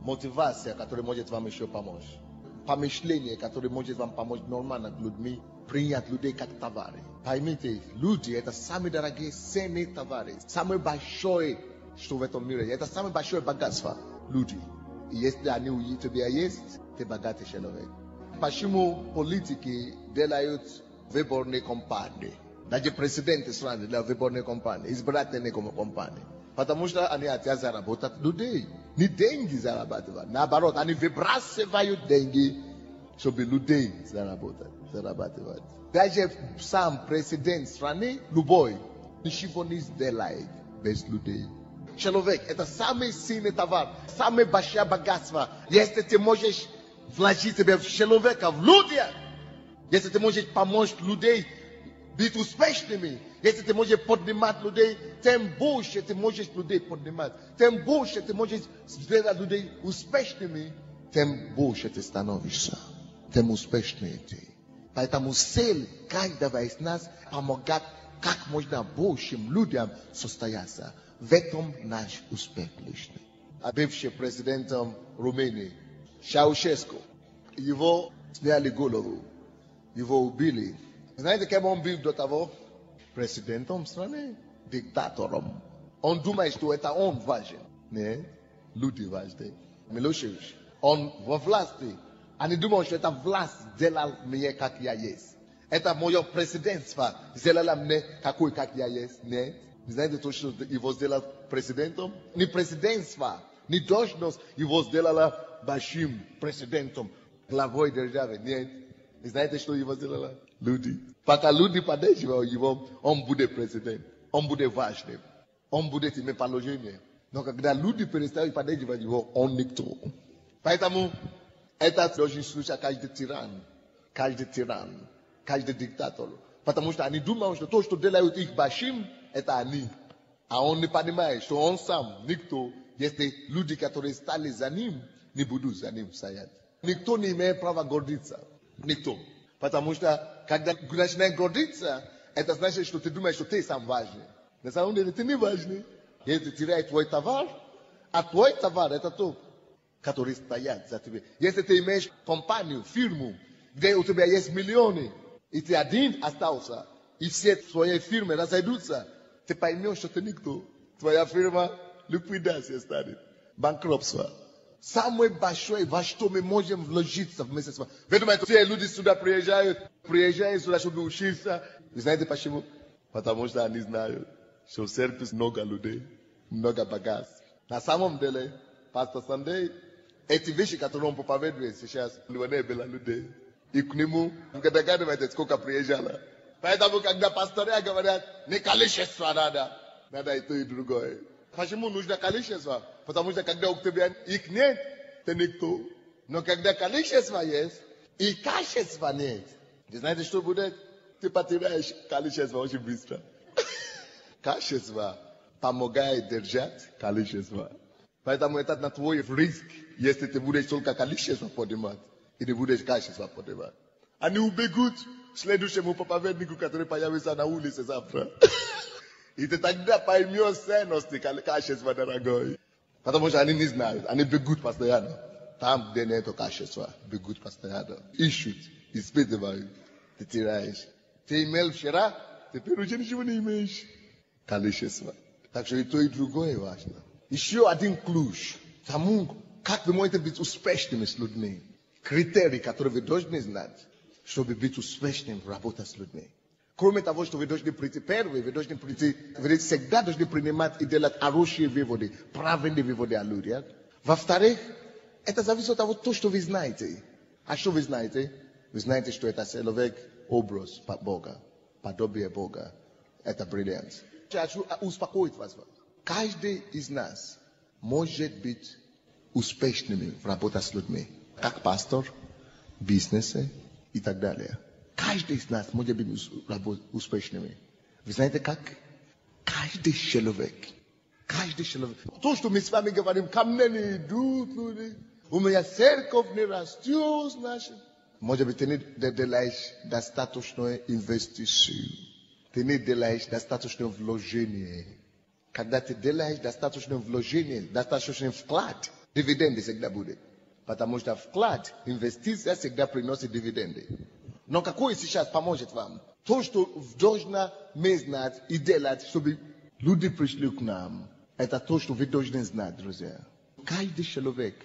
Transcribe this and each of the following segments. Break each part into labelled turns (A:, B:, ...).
A: мотивация, которая может вам еще помочь. Помышление, которое может вам помочь нормально людьми, принять людей как товары. Поймите, люди — это самые дорогие, ценные товары. Самое большое, что в этом мире. Это самое большое богатство. Люди. И если они у тебя есть, ты богатый человек. Почему политики делают выборные кампании? Даже президенты страны делают выборные кампании, избирательные кампании. Потому что они хотят заработать людей. Не деньги зарабатывать. Наоборот, они выбрасывают деньги, чтобы людей зарабатывать. Даже сам президент страны, любой, ничего не сделает без людей. Человек — это самый сильный товар, самое большое богатство. Если ты можешь вложить себя в человека, в людей, если ты можешь помочь людям быть успешными, если ты можешь поднимать людей, тем больше ты можешь людей поднимать, тем больше ты можешь сделать людей успешными, тем больше ты становишься, тем успешнее ты. Поэтому цель каждого из нас помогать как можно большим людям состояться. В этом наш успех личный. А бывший президентом Румынии Чаушеску, его сняли голову, его убили. Знаете, кем он был до того? Президентом страны, диктатором. Он думает, что это он важен. Нет, люди важны. Милошевич, он во власти. Они думают, что это власть сделала мне, как я есть. Это мое президентство сделало мне такой, как я есть. Нет. Знаете, то, что его сделал президентом? Не президентство, не должность его сделала большим президентом, главой державы. Нет. Знаете, что его сделала? Люди. Пока люди поддерживают его, он будет президент, он будет важным, он будет иметь положение. Но когда люди перестают поддерживать его, он никто. Поэтому это должен слушать каждый тиран, каждый диктатор. Потому что они думают, что то, что делают их большим, это они. А он не понимает, что он сам никто, если люди, которые стали за ним, не будут за ним стоять. Никто не имеет права гордиться. Никто. Потому что, когда начинаешь гордиться, это значит, что ты думаешь, что ты сам важный. На самом деле ты не важный. Если теряешь твой товар, а твой товар — это тот, который стоят за тебя. Если ты имеешь компанию, фирму, где у тебя есть миллионы, и ты один остался, и все твои фирмы разойдутся, ты поймешь, что ты никто. Твоя фирма ликвидация станет. Банкротство. Самое большое, во что мы можем вложиться вместе с вами. Вы думаете, все люди сюда приезжают сюда, чтобы учиться. Вы знаете почему? Потому что они знают, что в церкви много людей, много богатств. На самом деле, пастор Сандей, эти вещи, которые он проповедует сейчас, не было людей. И к нему, когда догадываетесь, сколько приезжало. Поэтому, когда пасторы говорят, не количество надо и то, и другое. Почему нужно количество? Потому что когда у тебя их нет, ты никто. Но когда количество есть, и качества нет, вы знаете, что будет? Ты потеряешь количество очень быстро. Качество помогает держать количество. Поэтому это на твой риск, если ты будешь только количество поднимать, и не будешь качество поднимать. Они убегут следующему проповеднику, который появится на улице завтра. И ты тогда поймешь ценности качества, дорогой. Потому что они не знают, они бегут постоянно. Там, где нет качества, бегут постоянно. Ищут, испытывают, ты теряешь. Ты имел вчера, теперь уже ничего не имеешь. Количество. Так что и то, и другое важно. Еще один ключ тому, как вы можете быть успешными с людьми. Критерии, которые вы должны знать, чтобы быть успешным в работе с людьми. Кроме того, что вы должны прийти первые, вы всегда должны принимать и делать хорошие выводы, правильные выводы о людях. Во-вторых, это зависит от того, что вы знаете. А что вы знаете? Вы знаете, что это человек, образ Бога, подобие Бога. Это бриллиант. Хочу успокоить вас. Каждый из нас может быть успешными в работе с людьми. Как пастор, бизнесе и так далее. Каждый из нас может быть успешными. Вы знаете как? Каждый человек. То, что мы с вами говорим, ко мне не идут люди, у меня церковь не растет, значит. Может быть, ты не делаешь достаточную инвестицию. Ты не делаешь достаточное вложение. Когда ты делаешь достаточное вложение, достаточный вклад, Дивиденды всегда будет. Потому что вклад, инвестиция всегда приносит дивиденды. Но какое сейчас поможет вам? То, что должно мы знать и делать, чтобы люди пришли к нам, это то, что вы должны знать, друзья. Каждый человек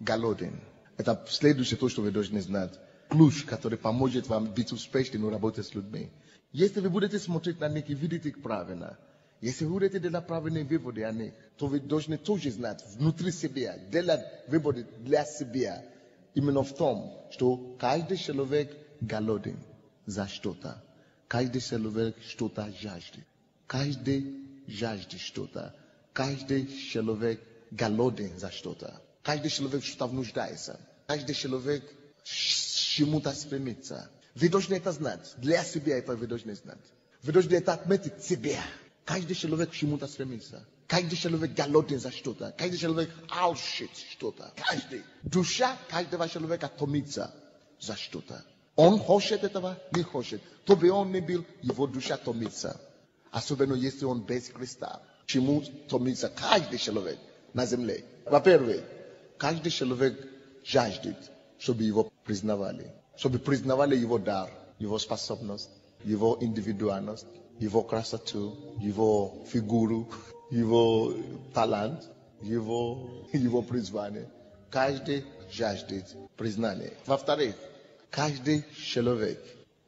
A: голоден. Это следующее то, что вы должны знать. Ключ, который поможет вам быть успешным в работе с людьми. Если вы будете смотреть на них и видеть их правильно, если вы будете делать правильные выводы о них, то вы должны тоже знать внутри себя, делать выводы для себя. Именно в том, что каждый человек голоден за что-то. Каждый человек что-то жаждет. Каждый жаждет что-то. Каждый человек голоден за что-то. Каждый человек что-то нуждается. Каждый человек чему-то стремится. Вы должны это знать. Для себя это вы должны знать. Вы должны это отметить себе. Каждый человек чему-то стремится. Каждый человек голоден за что-то. Каждый человек алчит что-то. Каждый. Душа каждого человека томится за что-то. Он хочет этого, не хочет. То бы он не был, его душа томится. Особенно если он без Христа. Чему томится каждый человек на земле? Во-первых, каждый человек жаждет, чтобы его признавали. Чтобы признавали его дар, его способность, его индивидуальность, его красоту, его фигуру, его талант, его призвание. Каждый жаждет признания. Во-вторых, каждый человек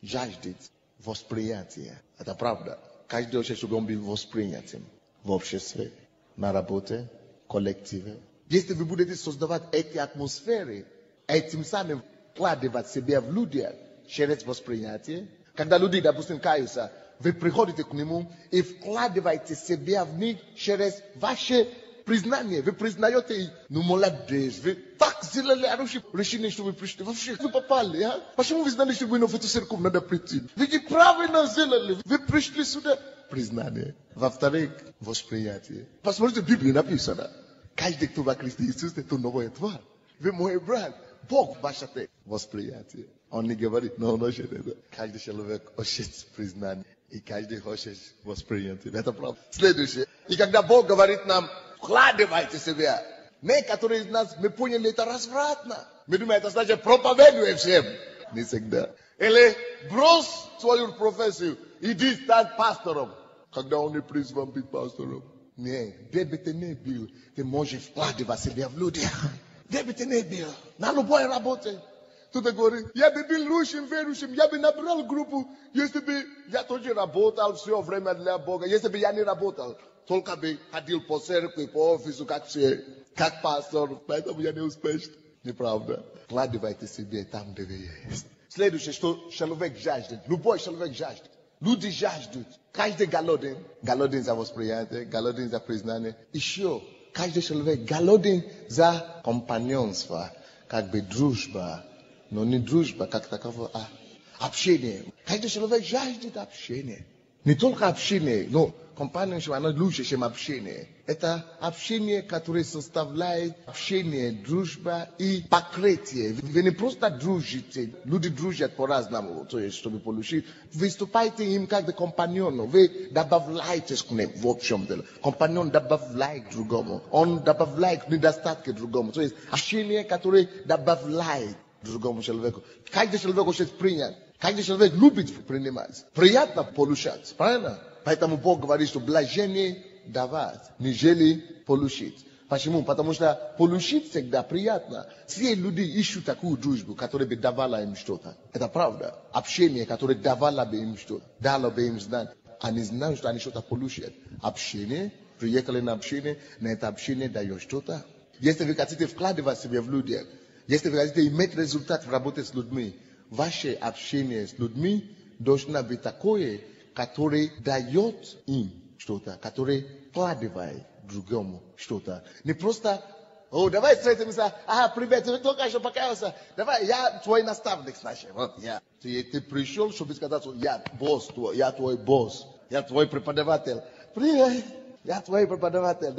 A: жаждет восприятия. Это правда. Каждый хочет, чтобы он был воспринятым в обществе, на работе, коллективе. Если вы будете создавать эти атмосферы, этим самым вкладывать себя в людей через восприятие, когда люди, допустим, каются, вы приходите к нему и вкладываете себя в них через ваше признание. Вы признаете их. Ну, молодец, вы так сделали хорошее решение, что вы пришли. Вообще, вы попали, а? Почему вы знали, что вы в эту церковь надо прийти? Вы правильно сделали. Вы пришли сюда. Признание. Во-вторых, восприятие. Посмотрите, в Библии написано. Каждый, кто во Христе Иисусе, это новая тварь. Вы мой брат. Бог ваше восприятие. Он не говорит, но он хочет это. Каждый человек хочет признание. И каждый хочет восприятие. Это правда. Следующее. И когда Бог говорит нам, вкладывайте себя. Некоторые из нас, мы поняли это развратно. Мы думаем, это значит проповедуем всем. Не всегда. Или брось свою профессию, иди стать пастором. Когда он не призван быть пастором. Нет, где бы ты ни был, ты можешь вкладывать себя в людей. Где бы ты ни был, на любой работе. Кто-то говорит, я бы был лучшим верующим, я бы набрал группу, если бы я тоже работал все время для Бога, если бы я не работал, только бы ходил по церкви, по офису, как все, как пастор, поэтому я не успешен. Неправда. Вкладывайте себе там, где вы есть. Следующее, что человек жаждет, любой человек жаждет. Люди жаждут. Каждый голоден. Голоден за восприятие, голоден за признание. Еще каждый человек голоден за компаньонство, как бы дружба. Но не дружба, как таково, а общение. Каждый человек жаждет общения. Не только общение, но компаньонство, оно лучше, чем общение. Это общение, которое составляет общение, дружба и покрытие. Вы не просто дружите, люди дружат по-разному, то есть, чтобы получить. Вы выступаете им как компаньон, вы добавляетесь к ним в общем деле. Компаньон добавляет другому, он добавляет недостатки другому. То есть, общение, которое добавляет другому человеку. Каждый человек хочет принять. Каждый человек любит принимать. Приятно получать. Правильно? Поэтому Бог говорит, что блажение давать, нежели получить. Почему? Потому что получить всегда приятно. Все люди ищут такую дружбу, которая бы давала им что-то. Это правда. Общение, которое давало бы им что-то. Дало бы им знать. Они знают, что они что-то получат. Общение, приехали на это общение дает что-то. Если вы хотите вкладывать себя в людей, если вы хотите иметь результат в работе с людьми, ваше общение с людьми должно быть такое, которое дает им что-то, которое вкладывает другому что-то. Не просто, давай встретимся, привет, ты только что покаялся, давай, я твой наставник, значит, вот я. Ты пришел, чтобы сказать, что я босс твой, я твой босс, я твой преподаватель. Привет, я твой преподаватель.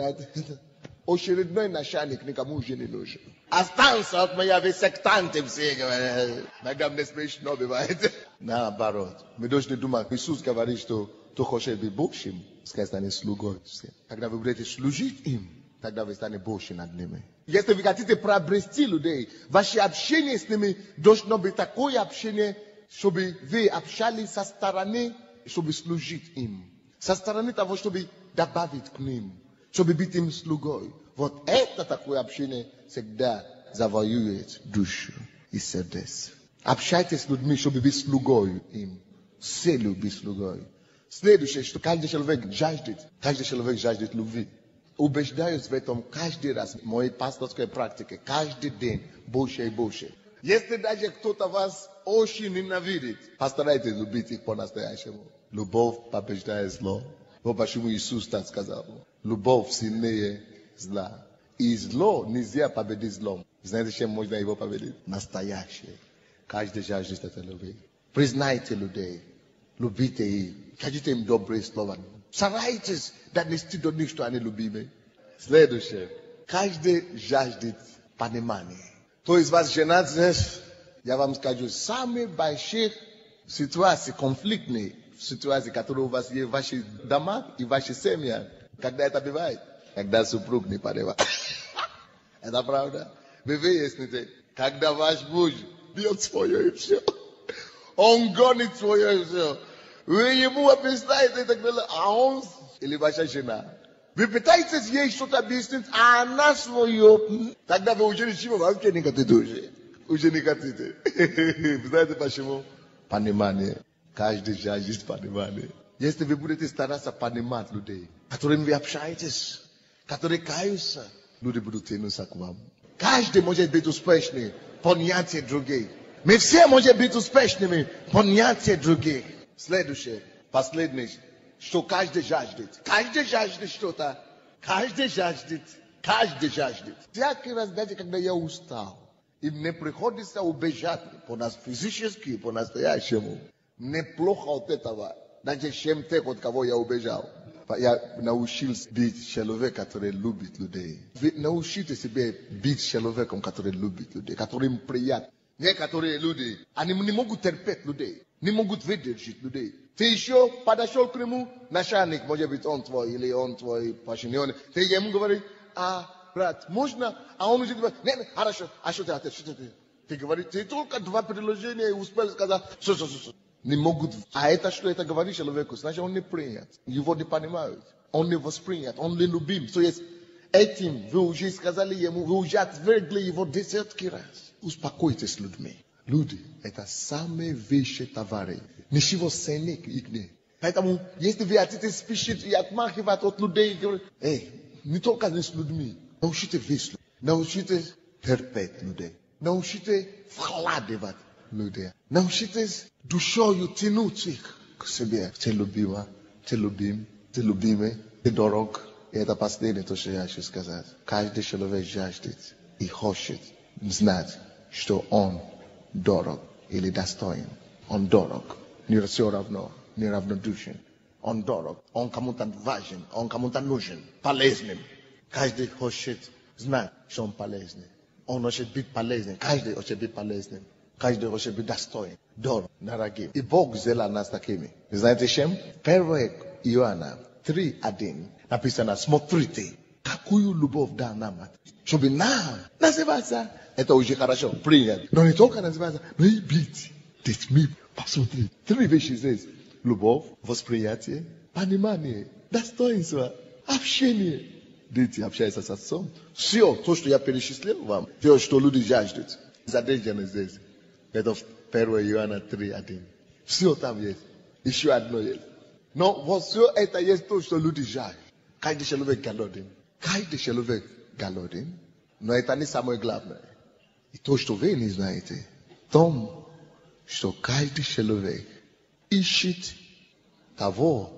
A: Очередной начальник никому уже не нужен. Останься от меня, вы сектанты все говорят. Иногда мне смешно бывает. Наоборот. Мы должны думать, Иисус говорит, что кто хочет быть Божьим, сказать, они слугой. Когда вы будете служить им, тогда вы станете больше над ними. Если вы хотите приобрести людей, ваше общение с ними должно быть такое общение, чтобы вы общались со стороны, чтобы служить им. Со стороны того, чтобы добавить к ним, чтобы быть им слугой. Вот это такое общение всегда завоюет душу и сердце. Общайтесь с людьми, чтобы быть слугой им. С целью быть слугой. Следующее, что каждый человек жаждет любви. Убеждаюсь в этом каждый раз в моей пасторской практике, каждый день больше и больше. Если даже кто-то вас очень ненавидит, постарайтесь любить их по-настоящему. Любовь побеждает зло. Вот почему Иисус так сказал. Любовь сильнее зла. И зло нельзя победить злом. Знаете, чем можно его победить? Настоящее. Каждый жаждет этой любви. Признайте людей. Любите их. Скажите им добрые слова. Старайтесь донести до них, что они любимы. Следующее. Каждый жаждет понимания. Кто из вас женат здесь? Я вам скажу, самые большие ситуации, конфликтные ситуации, которые у вас есть в ваших домах и в вашей семье, когда это бывает? Когда супруг не понимает. Это правда? Вы выясните, когда ваш муж бьет свое и все. Он гонит свое и все. Вы ему объясняете и так далее, а он или ваша жена. Вы пытаетесь ей что-то объяснить, а она свое. Тогда вы уже ничего, вообще не хотите уже. Уже не хотите. Знаете почему? Понимание. Каждый жаждет понимания. Если вы будете стараться понимать людей, которыми вы общаетесь, которые каются, люди будут тянуться к вам. Каждый может быть успешным, понятие других. Мы все можем быть успешными, понятие других. Следующее, последнее, что каждый жаждет. Каждый жаждет что-то. Каждый жаждет. Всякий раз, даже когда я устал, и мне приходится убежать по-физически, по-настоящему, мне плохо от этого. Даже чем тех, от кого я убежал. Я научился быть человеком, который любит людей. Вы научите себя быть человеком, который любит людей, которым приятно. Некоторые люди, они не могут терпеть людей, не могут выдержать людей. Ты еще подошел к нему, начальник, может быть, он твой, или он твой подчиненный. Ты ему говоришь, брат, можно? А он уже говорит, нет, хорошо, а что ты? Ты говоришь, ты только два предложения успел сказать, не могут. А это что это говорит человеку? Значит, он не принят. Его не понимают. Он не воспринят, он не любим. То есть, этим вы уже сказали ему, вы уже отвергли его десятки раз. Успокойтесь с людьми. Люди – это самые вещи товары. Ничего ценнее их нет. Поэтому, если вы хотите спешить и отмахивать от людей, не только с людьми. Научите весело. Научитесь терпеть людей. Научитесь вкладывать людей. Научитесь душою тянуть их к себе. Ты любима, ты любим, ты любимый, ты дорог. И это последнее, то, что я хочу сказать. Каждый человек жаждет и хочет знать, что он дорог или достоин. Он дорог. Не все равно, не равнодушен. Он дорог. Он кому-то важен, он кому-то нужен, полезным. Каждый хочет знать, что он полезный. Он хочет быть полезным. Каждый хочет быть полезным. Каждый хочет быть достоин, дорог, дорогим. И Бог сделал нас такими. Знаете чем? 1 Иоанна 3:1 написано: смотрите, какую любовь дал нам, чтобы нам называться. Это уже хорошо, принято. Но не только называться, но и быть детьми. Посмотри, 3 вещи здесь. Любовь, восприятие, понимание, достоинство, общение. Дети общаются с отцом. Все то, что я перечислил вам, все, что люди жаждут, задержано здесь. Это 1 Иоанна 3:1. Все там есть. Еще одно есть. Но вот все это есть то, что люди жаждут. Каждый человек голоден. Каждый человек голоден. Но это не самое главное. И то, что вы не знаете, в том, что каждый человек ищет того,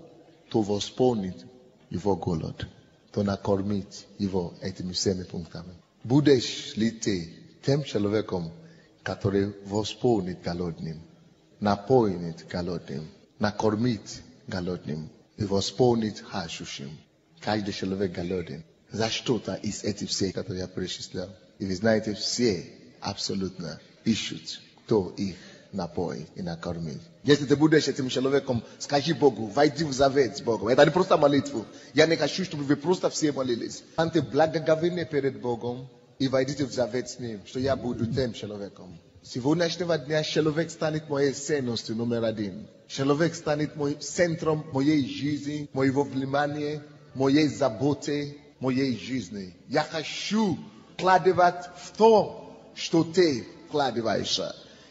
A: кто восполнит его голод, кто накормит его этими 7 пунктами. Будешь ли ты тем человеком, который восполнит голодным, напоит голодным, накормит голодным и восполнит хашущим? Каждый человек голоден. За что-то из этих всех, которые я перечислял. И вы знаете, все абсолютно ищут, кто их napoi inakarmi. Este te bude și te mișelove cum skaji bogu, vai div zaveți bogu. Eta ni prosta malitvu. Ja ne ka shushtu bi prosta vsie malilis. Ante blaga gavine peret bogom, I vai div zaveți nim, što ja budu tem shelove kom. Si vou nașteva dnea shelove stanit moje senos tu numeradin. Shelove stanit moj centrom mojej žizi, moj vovlimanie, mojej zabote, mojej жизни. Я хочу вкладывать в то, что ты вкладываешь.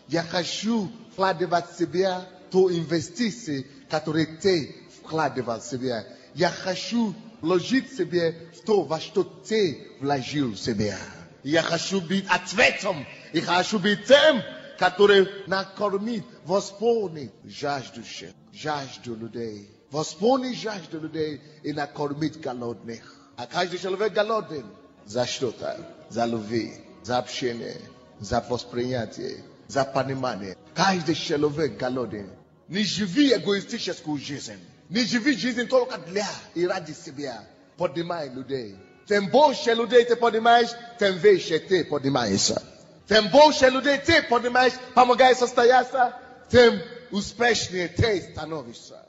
A: Я хочу вкладывать в себя ту инвестиции, которые ты вкладывал в себя. Я хочу вложить себе в то, во что ты вложил в себя. Я хочу быть ответом. Я хочу быть тем, который накормит, восполнит жажду людей. Восполнит жажду людей и накормит голодных. А каждый человек голоден. За что-то. За любви, за общение, за восприятие, за понимание. Каждый человек голоден. Не живи эгоистическую жизнь. Не живи жизнь только для и ради себя. Поднимай людей. Тем больше людей ты поднимаешь, тем выше ты поднимаешься. Тем больше людей ты поднимаешь, помогаешь состояться, тем успешнее ты становишься.